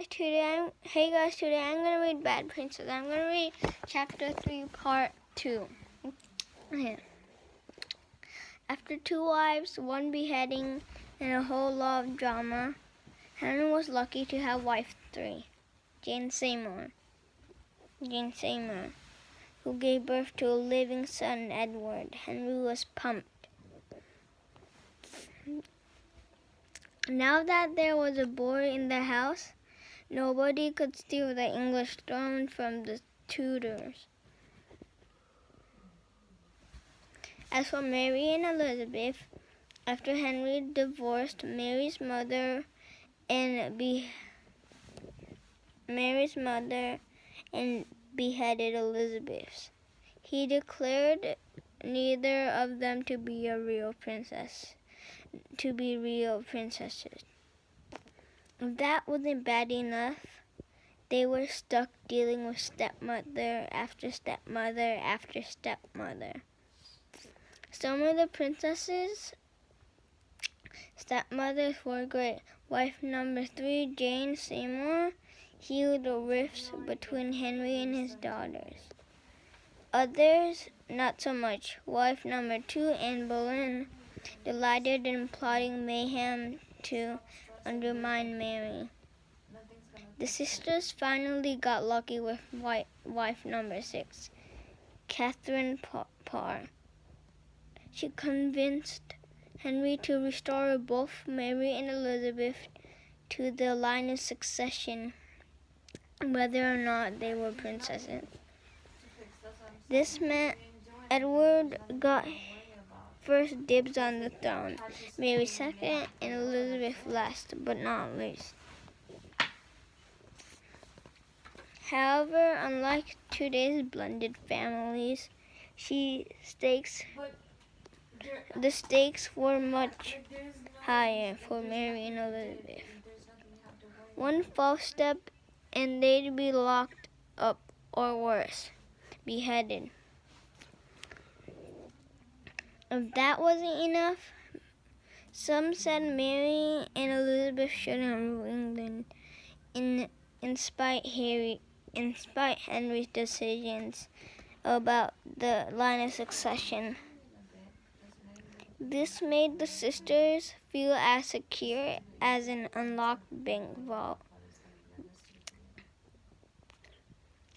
today I'm gonna read Bad Princess. I'm gonna read chapter 3, part 2. Okay. After 2 wives, 1 beheading, and a whole lot of drama, Henry was lucky to have wife 3, Jane Seymour, who gave birth to a living son, Edward. Henry was pumped. Now that there was a boy in the house, nobody could steal the English throne from the Tudors. As for Mary and Elizabeth, after Henry divorced Mary's mother and beheaded Elizabeth's, he declared neither of them to be real princesses. If that wasn't bad enough, they were stuck dealing with stepmother after stepmother after stepmother. Some of the princesses' stepmothers were great. Wife number 3, Jane Seymour, healed the rifts between Henry and his daughters. Others, not so much. Wife number 2, Anne Boleyn, delighted in plotting mayhem to undermine Mary. The sisters finally got lucky with wife number 6, Catherine Parr. She convinced Henry to restore both Mary and Elizabeth to the line of succession, whether or not they were princesses. This meant Edward got first dibs on the throne, Mary second, and Elizabeth last, but not least. However, unlike today's blended families, the stakes were much higher for Mary and Elizabeth. One false step and they'd be locked up, or worse, beheaded. If that wasn't enough, some said Mary and Elizabeth shouldn't rule England, in spite Henry's decisions about the line of succession. This made the sisters feel as secure as an unlocked bank vault.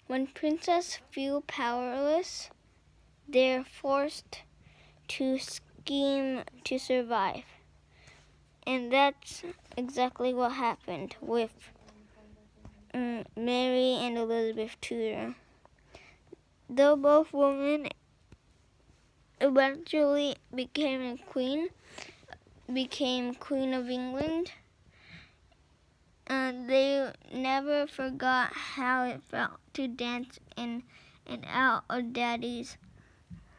When princes feel powerless, they're forced to scheme to survive. And that's exactly what happened with Mary and Elizabeth Tudor. Though both women eventually became Queen of England, they never forgot how it felt to dance in and out of Daddy's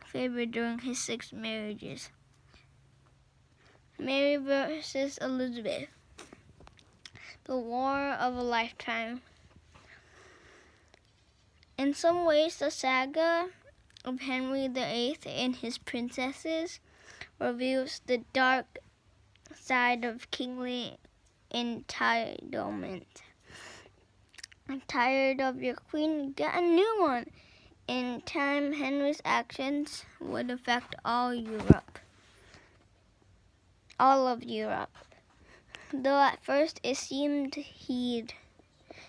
favor during his 6 marriages. Mary versus Elizabeth, the war of a lifetime. In some ways, the saga of Henry VIII and his princesses reveals the dark side of kingly entitlement. I'm tired of your queen, get a new one. In time, Henry's actions would affect all of Europe. Though at first it seemed he'd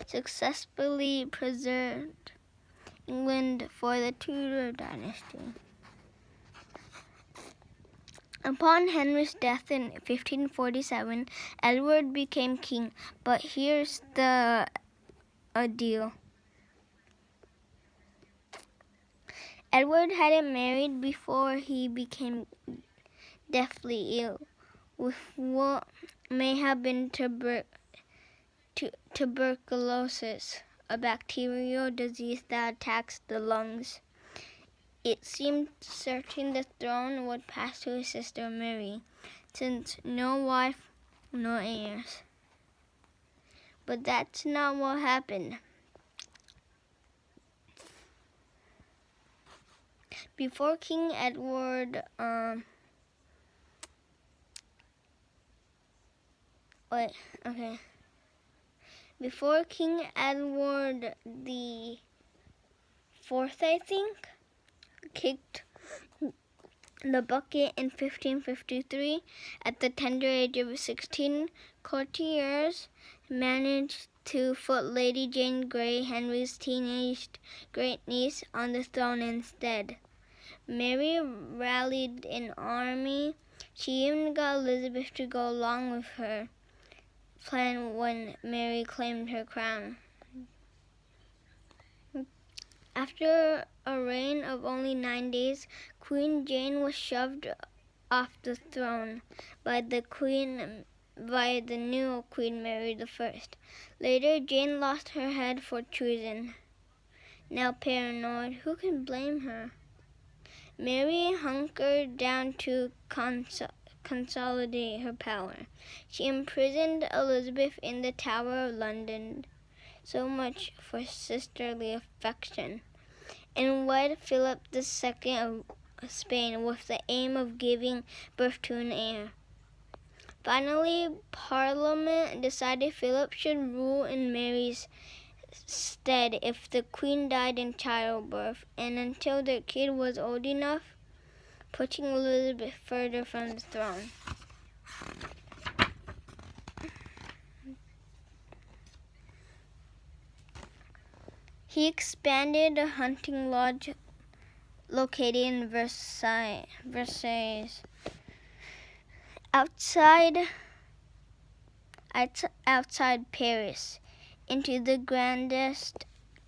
successfully preserved England for the Tudor dynasty. Upon Henry's death in 1547, Edward became king, but here's the deal. Edward hadn't married before he became deathly ill with what may have been tuberculosis, a bacterial disease that attacks the lungs. It seemed certain the throne would pass to his sister Mary, since no wife, no heirs. But that's not what happened. Before King Edward Before King Edward the Fourth, I think, kicked the bucket in 1553, at the tender age of 16, courtiers managed to put Lady Jane Grey, Henry's teenage great-niece, on the throne instead. Mary rallied an army. She even got Elizabeth to go along with her plan when Mary claimed her crown. After a reign of only 9 days, Queen Jane was shoved off the throne by the new Queen Mary I. Later, Jane lost her head for treason. Now paranoid, who can blame her? Mary hunkered down to consolidate her power. She imprisoned Elizabeth in the Tower of London. So much for sisterly affection. And wed Philip II of Spain with the aim of giving birth to an heir. Finally, Parliament decided Philip should rule in Mary's stead if the Queen died in childbirth, and until their kid was old enough, pushing Elizabeth further from the throne. He expanded a hunting lodge located in Versailles, outside Paris, into the grandest,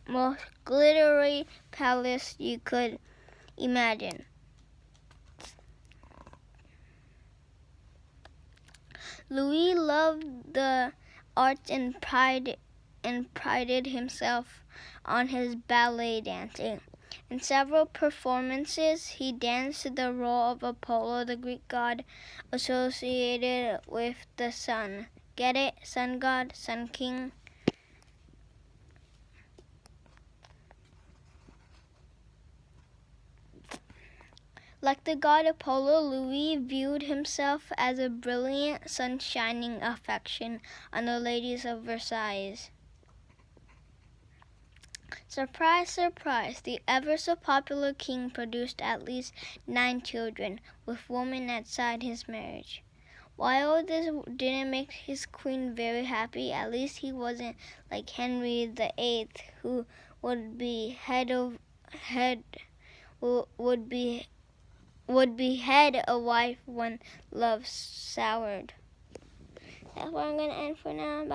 most glittery palace you could imagine. Louis loved the arts and prided himself on his ballet dancing. In several performances, he danced the role of Apollo, the Greek god associated with the sun. Get it? Sun god, sun king. Like the god Apollo, Louis viewed himself as a brilliant sun shining affection on the ladies of Versailles. Surprise, surprise, the ever-so-popular king produced at least 9 children, with women outside his marriage. While this didn't make his queen very happy, at least he wasn't like Henry VIII, who would behead a wife when love soured. That's where I'm going to end for now. Bye.